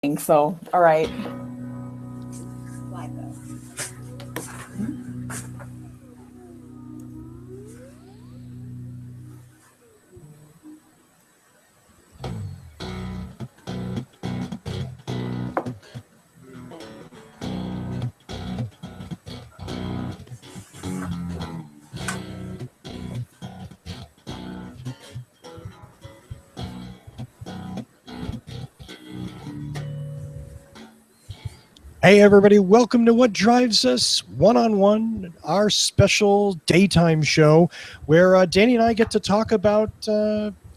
So, all right. Hey everybody, welcome to What Drives Us One-on-One, our special daytime show where Danny and I get to talk about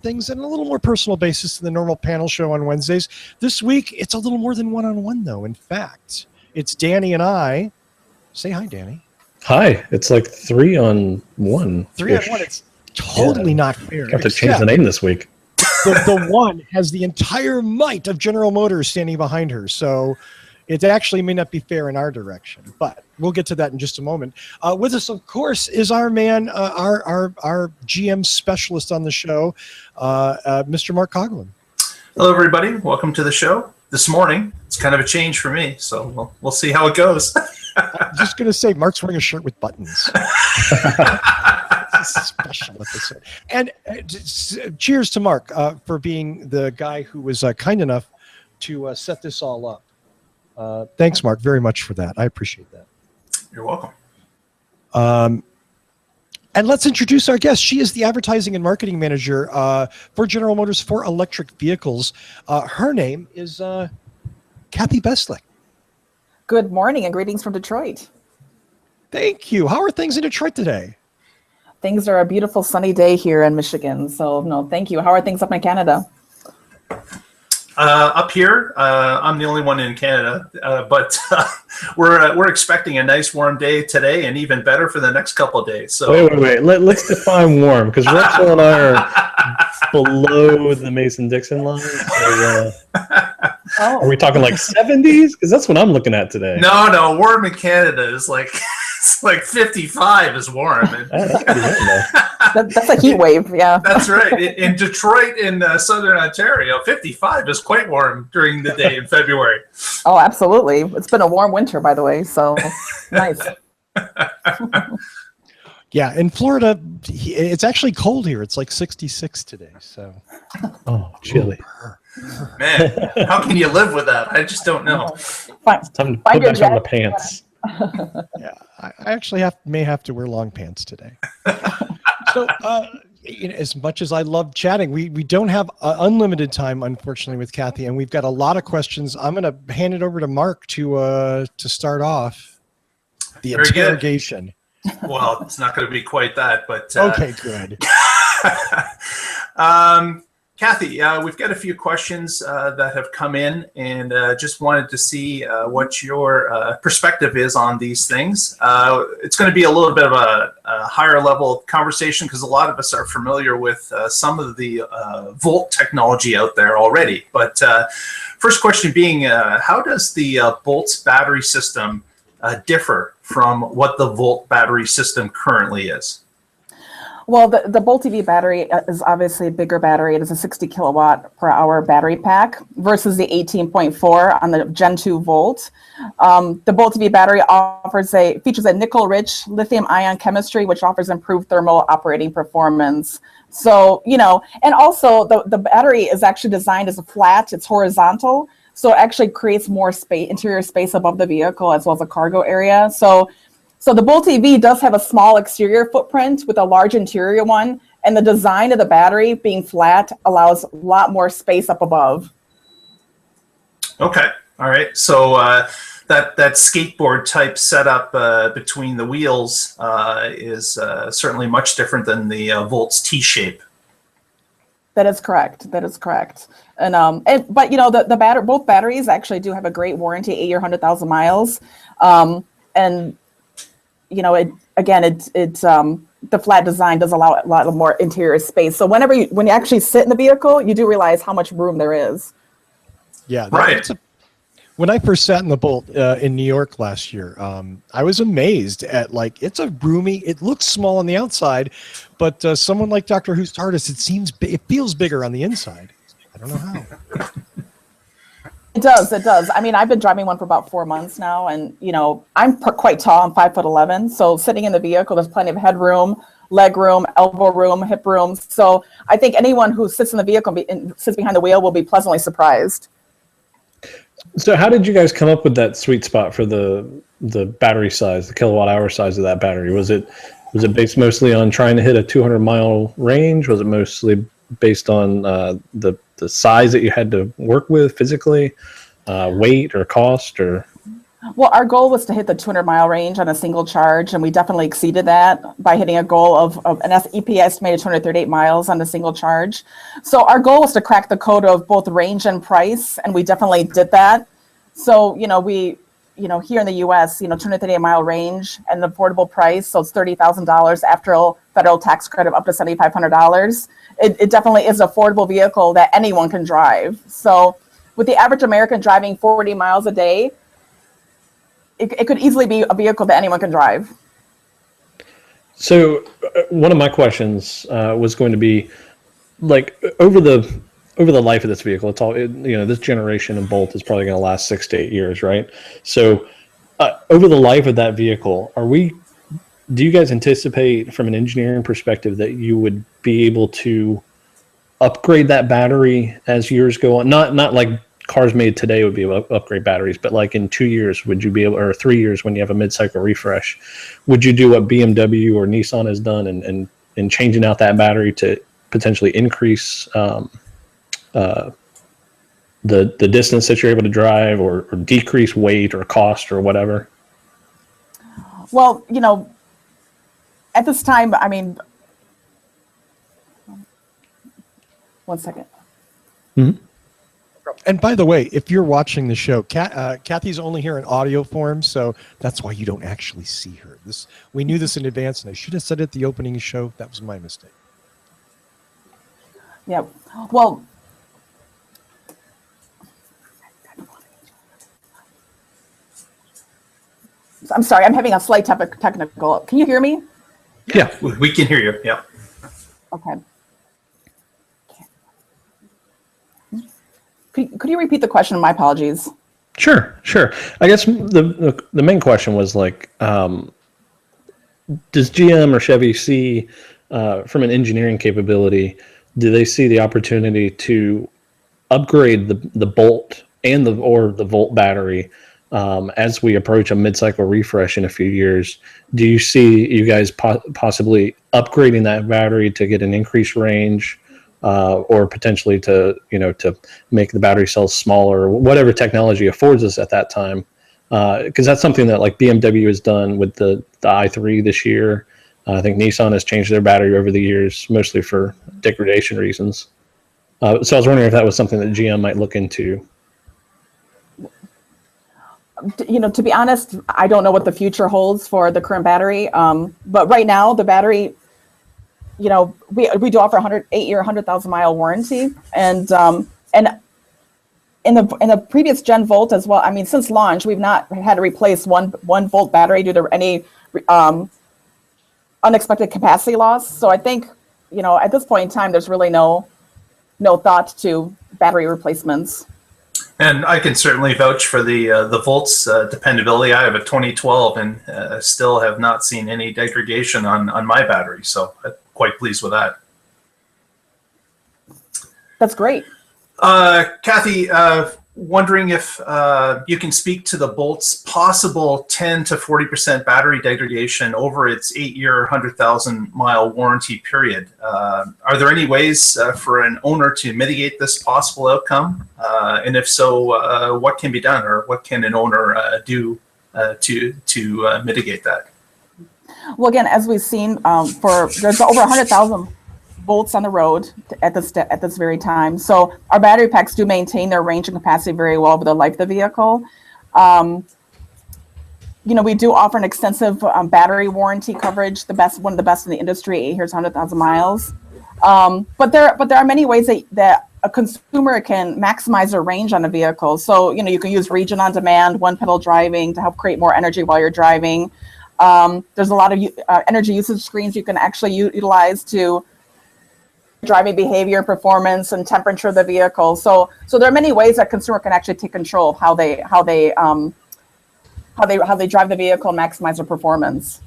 things on a little more personal basis than the normal panel show on Wednesdays. This week, it's a little more than one-on-one though. In fact, it's Danny and I. Say hi, Danny. Hi, it's like 3-on-1. 3-on-1, it's totally not fair. Got to change the name this week. The one has the entire might of General Motors standing behind her, so it actually may not be fair in our direction, but we'll get to that in just a moment. With us, of course, is our man, our GM specialist on the show, Mr. Mark Coughlin. Hello, everybody. Welcome to the show. This morning, it's kind of a change for me, so we'll see how it goes. I'm just going to say, Mark's wearing a shirt with buttons. It's a special episode. And cheers to Mark for being the guy who was kind enough to set this all up. Thanks, Mark, very much for that. I appreciate that. You're welcome. And let's introduce our guest. She is the advertising and marketing manager for General Motors for electric vehicles. Her name is Kathy Beslic. Good morning and greetings from Detroit. Thank you. How are things in Detroit today? Things are a beautiful sunny day here in Michigan. So, no, thank you. How are things up in Canada? Up here, I'm the only one in Canada, but we're expecting a nice warm day today, and even better for the next couple of days. So wait. Let's define warm, because Rachel and I are below the Mason-Dixon line. So, Are we talking like 70s? Because that's what I'm looking at today. No, warm in Canada is like it's like 55 is warm. That's a heat wave, yeah. That's right. In Detroit, in southern Ontario, 55 is quite warm during the day in February. Oh, absolutely. It's been a warm winter, by the way, so nice. Yeah, in Florida, it's actually cold here. It's like 66 today. So, chilly. Man, how can you live with that? I just don't know. It's time to put back on the pants. Yeah, I actually may have to wear long pants today. So, as much as I love chatting, we don't have unlimited time, unfortunately, with Kathy, and we've got a lot of questions. I'm going to hand it over to Mark to start off the Very interrogation. Good. Well, it's not going to be quite that, but okay, good. Kathy, we've got a few questions that have come in, and just wanted to see what your perspective is on these things. It's going to be a little bit of a higher level conversation because a lot of us are familiar with some of the Volt technology out there already. But first question being, how does the Bolt's battery system differ from what the Volt battery system currently is? Well, the Bolt EV battery is obviously a bigger battery. It is a 60 kilowatt per hour battery pack versus the 18.4 on the Gen 2 Volt. The Bolt EV battery features a nickel-rich lithium-ion chemistry, which offers improved thermal operating performance. So, and also the battery is actually designed as a flat. It's horizontal, so it actually creates more space, interior space above the vehicle as well as a cargo area. So the Bolt EV does have a small exterior footprint with a large interior one, and the design of the battery being flat allows a lot more space up above. Okay, all right. So that skateboard type setup between the wheels is certainly much different than the Volt's T-shape. That is correct. And but both batteries actually do have a great warranty, 8 year, 100,000 miles, and the flat design does allow a lot of more interior space. So when you actually sit in the vehicle, you do realize how much room there is. Yeah, right. When I first sat in the Bolt in New York last year, I was amazed at it's a roomy. It looks small on the outside, but someone like Dr. Who's TARDIS, it feels bigger on the inside. I don't know how. It does. It does. I mean, I've been driving one for about 4 months now, and I'm quite tall. I'm 5'11", so sitting in the vehicle, there's plenty of headroom, leg room, elbow room, hip room. So I think anyone who sits in the vehicle and sits behind the wheel will be pleasantly surprised. So how did you guys come up with that sweet spot for the battery size, the kilowatt hour size of that battery? Was it based mostly on trying to hit a 200-mile range? Was it mostly based on the size that you had to work with physically, weight or cost, or? Well, our goal was to hit the 200-mile range on a single charge, and we definitely exceeded that by hitting a goal of an EPA estimated 238 miles on a single charge. So our goal was to crack the code of both range and price, and we definitely did that. So, we here in the U.S., 238-mile range and an affordable price, so it's $30,000 after a federal tax credit up to $7,500. It definitely is an affordable vehicle that anyone can drive. So with the average American driving 40 miles a day, it could easily be a vehicle that anyone can drive. So one of my questions was going to be, like, over the life of this vehicle, it's all, this generation of Bolt is probably going to last 6 to 8 years, right? So over the life of that vehicle, do you guys anticipate from an engineering perspective that you would be able to upgrade that battery as years go on? Not like cars made today would be able to upgrade batteries, but like in 2 years, would you be able, or 3 years when you have a mid-cycle refresh, would you do what BMW or Nissan has done and changing out that battery to potentially increase the distance that you're able to drive, or decrease weight or cost or whatever? Well, at this time, I mean, one second. Mm-hmm. And by the way, if you're watching the show, Kathy's only here in audio form, so that's why you don't actually see her. We knew this in advance, and I should have said it at the opening show. That was my mistake. Yeah. Well, I'm sorry, I'm having a slight technical. Can you hear me? Yeah, we can hear you. Yeah. Okay. Could you repeat the question? My apologies. Sure. I guess the main question was, like, does GM or Chevy see, from an engineering capability, do they see the opportunity to upgrade the Bolt and the Volt battery as we approach a mid-cycle refresh in a few years? Do you see you guys possibly upgrading that battery to get an increased range, or potentially to make the battery cells smaller, whatever technology affords us at that time? Because that's something that, like, BMW has done with the i3 this year. I think Nissan has changed their battery over the years, mostly for degradation reasons. So I was wondering if that was something that GM might look into. To be honest, I don't know what the future holds for the current battery. But right now, the battery, we do offer a 8-year, 100,000-mile warranty, and in the previous Gen Volt as well. I mean, since launch, we've not had to replace one Volt battery due to any unexpected capacity loss. So I think, at this point in time, there's really no thought to battery replacements. And I can certainly vouch for the Volt's dependability. I have a 2012 and still have not seen any degradation on my battery. So I'm quite pleased with that. That's great. Kathy, wondering if you can speak to the Bolt's possible 10 to 40% battery degradation over its 8-year, 100,000-mile warranty period. Are there any ways for an owner to mitigate this possible outcome? And if so, what can be done, or what can an owner do to mitigate that? Well, again, as we've seen, there's over 100,000 Volts on the road at this very time. So our battery packs do maintain their range and capacity very well over the life of the vehicle. We do offer an extensive battery warranty coverage, one of the best in the industry, 8 years, 100,000 miles. But there are many ways that a consumer can maximize their range on a vehicle. So, you can use region on demand, one pedal driving to help create more energy while you're driving. There's a lot of energy usage screens you can actually utilize to driving behavior, performance, and temperature of the vehicle. So there are many ways that consumer can actually take control of how they drive the vehicle and maximize their performance.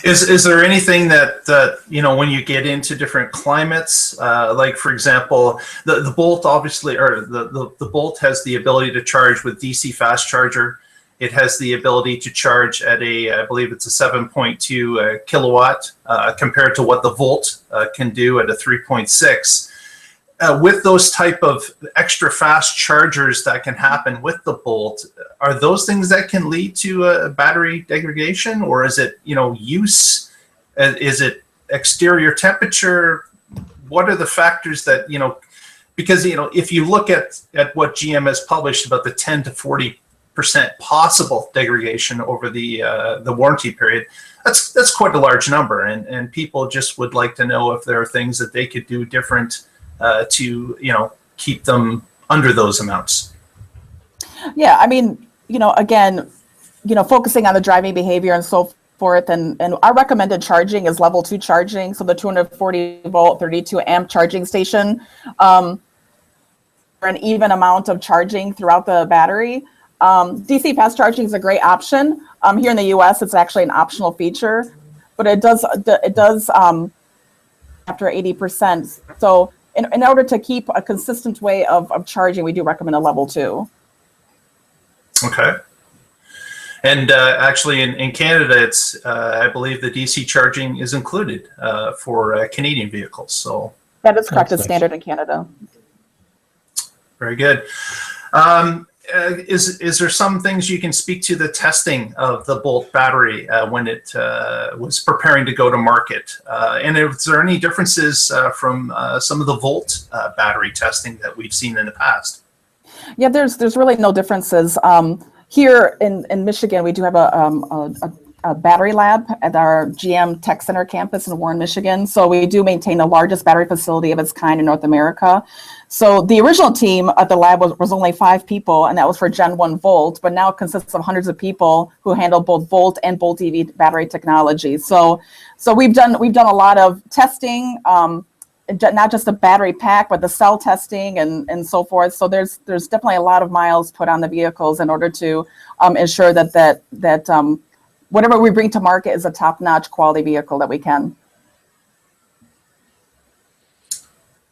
Is there anything that when you get into different climates, like for example, the Bolt obviously, or the Bolt has the ability to charge with DC fast charger. It has the ability to charge at I believe it's a 7.2 kilowatt compared to what the Volt can do at a 3.6. With those type of extra fast chargers that can happen with the Bolt, are those things that can lead to battery degradation, or is it use? Is it exterior temperature? What are the factors that because if you look at what GM has published about the 10 to 40% possible degradation over the warranty period, that's quite a large number, and people just would like to know if there are things that they could do different to keep them under those amounts. Yeah, I mean, again, focusing on the driving behavior and so forth, and our recommended charging is level 2 charging, so the 240 volt 32 amp charging station, for an even amount of charging throughout the battery. DC fast charging is a great option. Here in the US, it's actually an optional feature, but it does after 80%. So in order to keep a consistent way of charging, we do recommend a level 2. Okay. And actually in Canada, it's I believe the DC charging is included for Canadian vehicles. So that is correct. That's It's nice. standard in Canada. very good. Is there some things you can speak to the testing of the Bolt battery when it was preparing to go to market? And is there any differences from some of the Volt battery testing that we've seen in the past? Yeah, there's really no differences. Here in Michigan, we do have a battery lab at our GM Tech Center campus in Warren, Michigan. So we do maintain the largest battery facility of its kind in North America. So the original team at the lab was only 5 people, and that was for Gen 1 Volt, but now it consists of hundreds of people who handle both Volt and Bolt EV battery technology. So we've done a lot of testing, not just the battery pack, but the cell testing and so forth. So there's definitely a lot of miles put on the vehicles in order to ensure that whatever we bring to market is a top-notch quality vehicle that we can.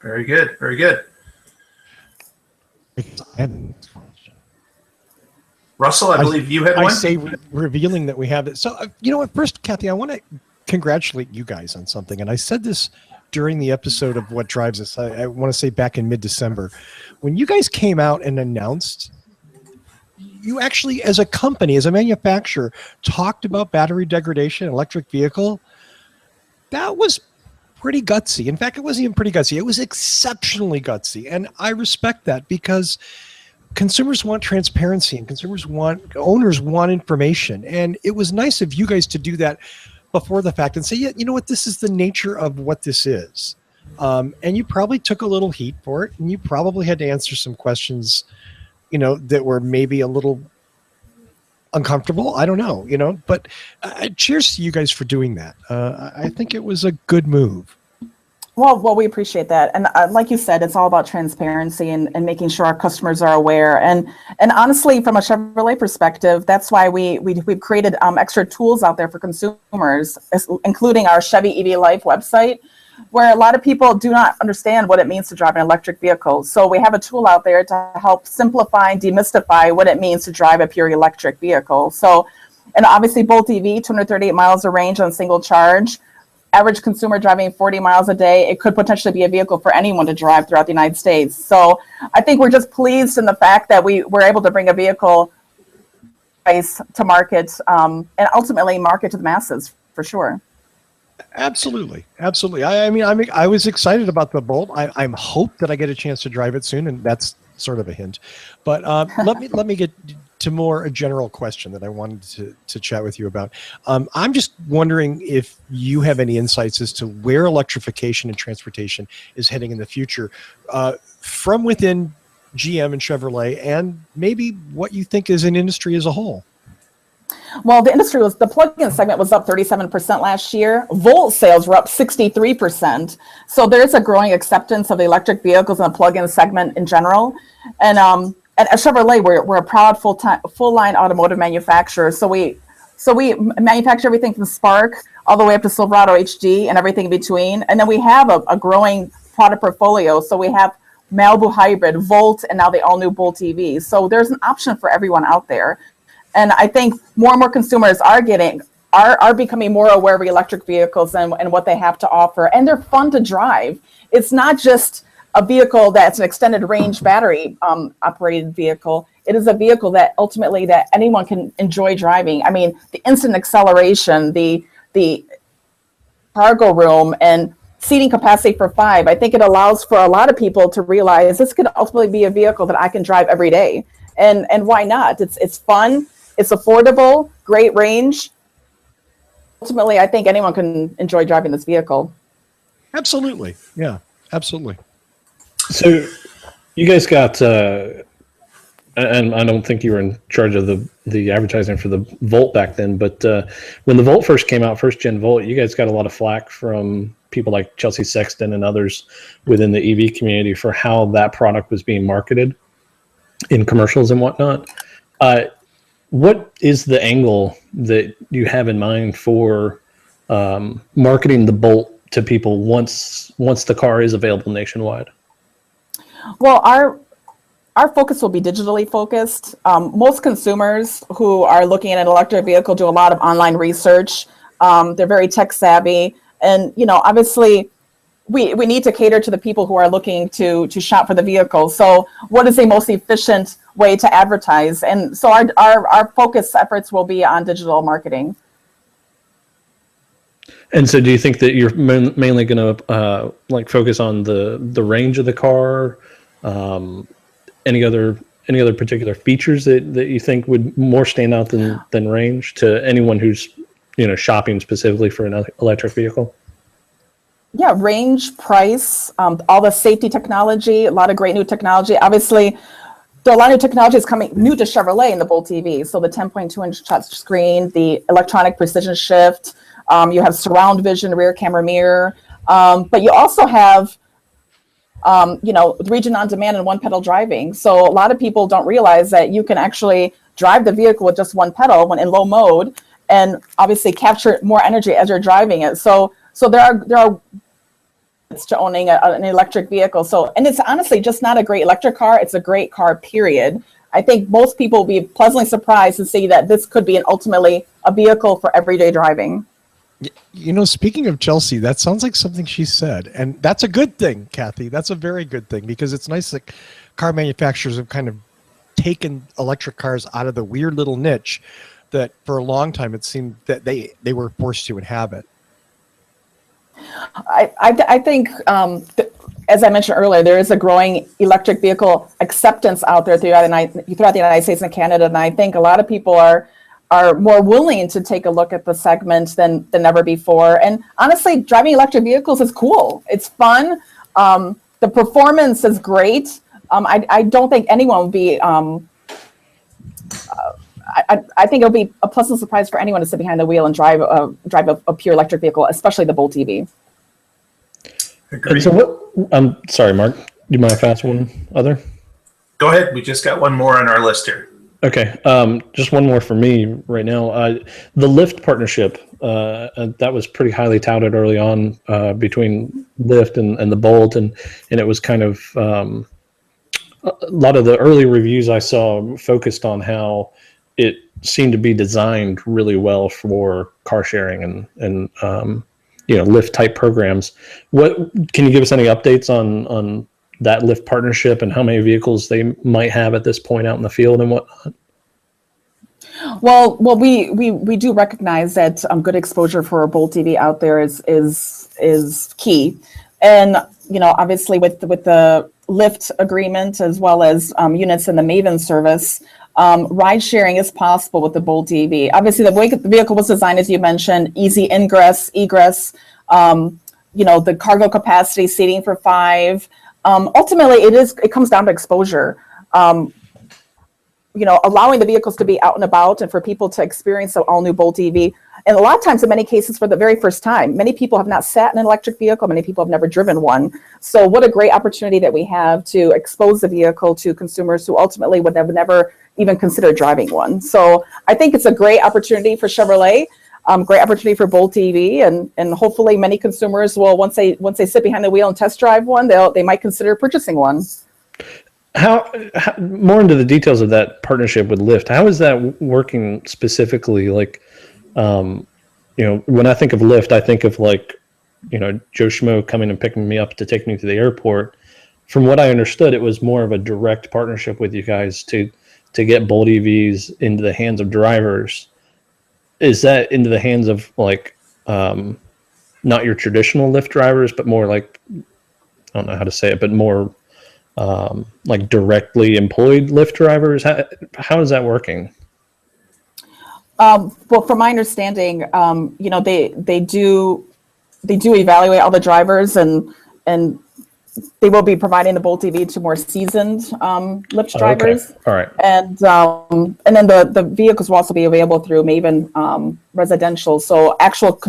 Very good, very good. Russell, I believe you had one. I say revealing that we have it. So, first, Kathy, I want to congratulate you guys on something. And I said this during the episode of What Drives Us. I want to say back in mid-December. When you guys came out and announced, you actually, as a company, as a manufacturer, talked about battery degradation, electric vehicle. That was pretty gutsy. In fact, it wasn't even pretty gutsy. It was exceptionally gutsy. And I respect that because consumers want transparency and owners want information. And it was nice of you guys to do that before the fact and say, yeah, you know what, this is the nature of what this is. And you probably took a little heat for it, and you probably had to answer some questions, that were maybe a little uncomfortable. I don't know, but cheers to you guys for doing that. I think it was a good move. Well, we appreciate that. And like you said, it's all about transparency and making sure our customers are aware. And honestly, from a Chevrolet perspective, that's why we've created extra tools out there for consumers, including our Chevy EV Life website, where a lot of people do not understand what it means to drive an electric vehicle. So we have a tool out there to help simplify and demystify what it means to drive a pure electric vehicle. So, and obviously Bolt EV, 238 miles of range on single charge. Average consumer driving 40 miles a day, it could potentially be a vehicle for anyone to drive throughout the United States. So I think we're just pleased in the fact that we're able to bring a vehicle price to market and ultimately market to the masses for sure. Absolutely. I was excited about the Bolt. I'm hope that I get a chance to drive it soon, and that's sort of a hint. But let me get to more a general question that I wanted to chat with you about. I'm just wondering if you have any insights as to where electrification and transportation is heading in the future from within GM and Chevrolet, and maybe what you think is an industry as a whole. Well, the plug-in segment was up 37% last year. Volt sales were up 63%. So there's a growing acceptance of electric vehicles in the plug-in segment in general. And at Chevrolet, we're a proud full-line automotive manufacturer. So we manufacture everything from Spark all the way up to Silverado HD and everything in between. And then we have a growing product portfolio. So we have Malibu Hybrid, Volt, and now the all-new Bolt EV. So there's an option for everyone out there. And I think more and more consumers are becoming more aware of electric vehicles and what they have to offer. And they're fun to drive. It's not just a vehicle that's an extended range battery operated vehicle. It is a vehicle that ultimately that anyone can enjoy driving. I mean, the instant acceleration, the cargo room, and seating capacity for 5. I think it allows for a lot of people to realize this could ultimately be a vehicle that I can drive every day. And why not? It's fun. It's affordable, great range. Ultimately, I think anyone can enjoy driving this vehicle. Absolutely. Yeah, absolutely. So you guys got, and I don't think you were in charge of the advertising for the Volt back then, but when the Volt first came out, first gen Volt, you guys got a lot of flack from people like Chelsea Sexton and others within the EV community for how that product was being marketed in commercials and whatnot. What is the angle that you have in mind for marketing the Bolt to people once the car is available nationwide? Well, our focus will be digitally focused. Most consumers who are looking at an electric vehicle do a lot of online research. They're very tech savvy, and obviously, we need to cater to the people who are looking to shop for the vehicle. So, what is the most efficient way to advertise? And so, our focus efforts will be on digital marketing. And so, do you think that you're mainly going to focus on the range of the car? Any other particular features that you think would more stand out than range to anyone who's shopping specifically for an electric vehicle? Yeah, range, price, all the safety technology, a lot of great new technology. Obviously, there are a lot of new technology is coming new to Chevrolet in the Bolt EV. So the 10.2-inch touch screen, the electronic precision shift, you have surround vision, rear camera mirror, but you also have region on demand and one pedal driving. So a lot of people don't realize that you can actually drive the vehicle with just one pedal when in low mode, and obviously capture more energy as you're driving it. So there are to owning an electric vehicle. So, and it's honestly just not a great electric car. It's a great car, period. I think most people will be pleasantly surprised to see that this could be ultimately a vehicle for everyday driving. Speaking of Chelsea, that sounds like something she said. And that's a good thing, Kathy. That's a very good thing, because it's nice that car manufacturers have kind of taken electric cars out of the weird little niche that for a long time it seemed that they were forced to inhabit. I think, as I mentioned earlier, there is a growing electric vehicle acceptance out there throughout the United States and Canada. And I think a lot of people are more willing to take a look at the segment than ever before. And honestly, driving electric vehicles is cool. It's fun. The performance is great. I don't think anyone would be, I think it'll be a pleasant surprise for anyone to sit behind the wheel and drive a pure electric vehicle, especially the Bolt EV. Agreed. So I'm sorry, Mark. Do you mind if I ask one other? Go ahead. We just got one more on our list here. Okay. Just one more for me right now. The Lyft partnership, that was pretty highly touted early on between Lyft and the Bolt, and it was kind of a lot of the early reviews I saw focused on how it seemed to be designed really well for car sharing and Lyft type programs. What can you give us any updates on that Lyft partnership and how many vehicles they might have at this point out in the field and whatnot? Well, we do recognize that good exposure for a Bolt EV out there is key, and obviously with the Lyft agreement as well as units in the Maven service. Ride sharing is possible with the Bolt EV. Obviously, the way the vehicle was designed, as you mentioned, easy ingress, egress, the cargo capacity, seating for 5. Ultimately, it comes down to exposure. allowing the vehicles to be out and about and for people to experience the all new Bolt EV. And a lot of times, in many cases, for the very first time. Many people have not sat in an electric vehicle. Many people have never driven one. So what a great opportunity that we have to expose the vehicle to consumers who ultimately would have never even considered driving one. So I think it's a great opportunity for Chevrolet, great opportunity for Bolt EV, and hopefully many consumers will, once they sit behind the wheel and test drive one, they might consider purchasing one. How more into the details of that partnership with Lyft? How is that working specifically? Like, when I think of Lyft, I think of like, Joe Schmo coming and picking me up to take me to the airport. From what I understood, it was more of a direct partnership with you guys to get Bolt EVs into the hands of drivers. Is that into the hands of like, not your traditional Lyft drivers, but more like, I don't know how to say it, but more like directly employed Lyft drivers? How is that working? Well, from my understanding, they do evaluate all the drivers, and they will be providing the Bolt EV to more seasoned Lyft drivers. Okay. All right. And then the vehicles will also be available through Maven Residential. So actual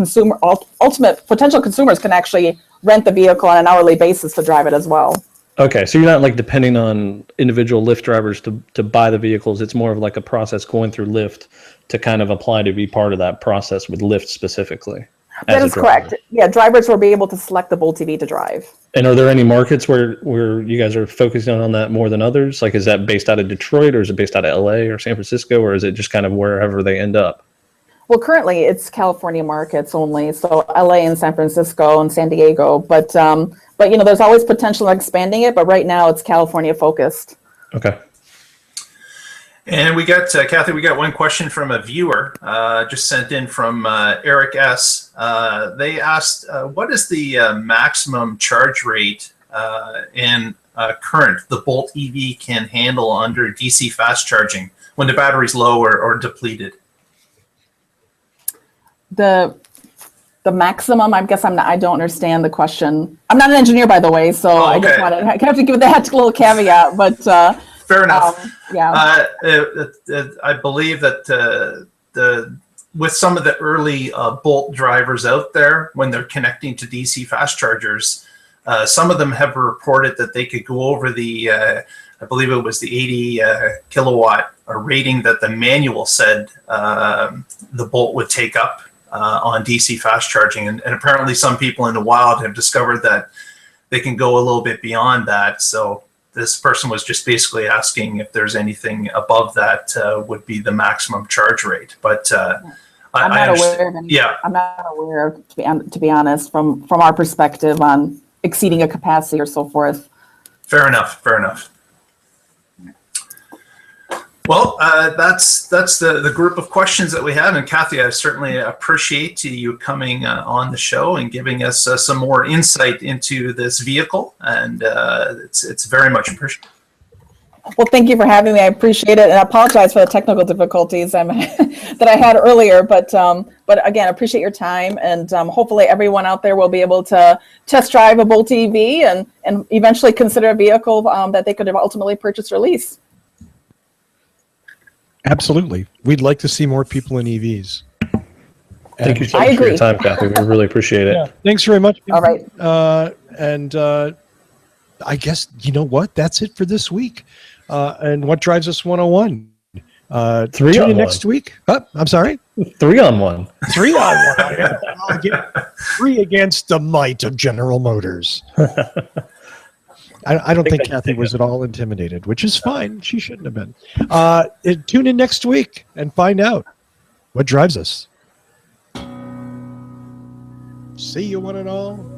ultimate potential consumers can actually rent the vehicle on an hourly basis to drive it as well. Okay, so you're not like depending on individual Lyft drivers to buy the vehicles. It's more of like a process going through Lyft to kind of apply to be part of that process with Lyft specifically. That is correct. Yeah, drivers will be able to select the Bolt EV to drive. And are there any markets where you guys are focusing on that more than others? Like, is that based out of Detroit, or is it based out of LA or San Francisco, or is it just kind of wherever they end up? Well, currently it's California markets only, so LA and San Francisco and San Diego. But there's always potential in expanding it. But right now it's California focused. Okay. And we got, Kathy, we got one question from a viewer just sent in from Eric S. They asked, what is the maximum charge rate and current the Bolt EV can handle under DC fast charging when the battery's low or depleted? The maximum, I guess I don't understand the question. I'm not an engineer, by the way, so I just have to give that little caveat, but fair enough. Yeah. I believe that with some of the early Bolt drivers out there, when they're connecting to DC fast chargers, some of them have reported that they could go over the, I believe it was the 80 kilowatt rating that the manual said the Bolt would take up on DC fast charging. And apparently some people in the wild have discovered that they can go a little bit beyond that. So this person was just basically asking if there's anything above that would be the maximum charge rate. But I'm not aware of any. Yeah, I'm not aware, to be honest, from our perspective on exceeding a capacity or so forth. Fair enough. Fair enough. Well, that's the group of questions that we have. And Kathy, I certainly appreciate you coming on the show and giving us some more insight into this vehicle. And it's very much appreciated. Well, thank you for having me. I appreciate it, and I apologize for the technical difficulties that I had earlier. But again, appreciate your time, and hopefully everyone out there will be able to test drive a Bolt EV and eventually consider a vehicle that they could ultimately purchase or lease. Absolutely. We'd like to see more people in EVs. Thank you so much for your time, Kathy. We really appreciate it. Yeah, thanks very much. All right. I guess, you know what? That's it for this week. And What Drives Us 101. Tune in next week. I'm sorry? 3 on 1. 3 on 1. 3 against the might of General Motors. I don't think Kathy was at all intimidated, which is fine. She shouldn't have been. Tune in next week and find out what drives us. See you, one and all.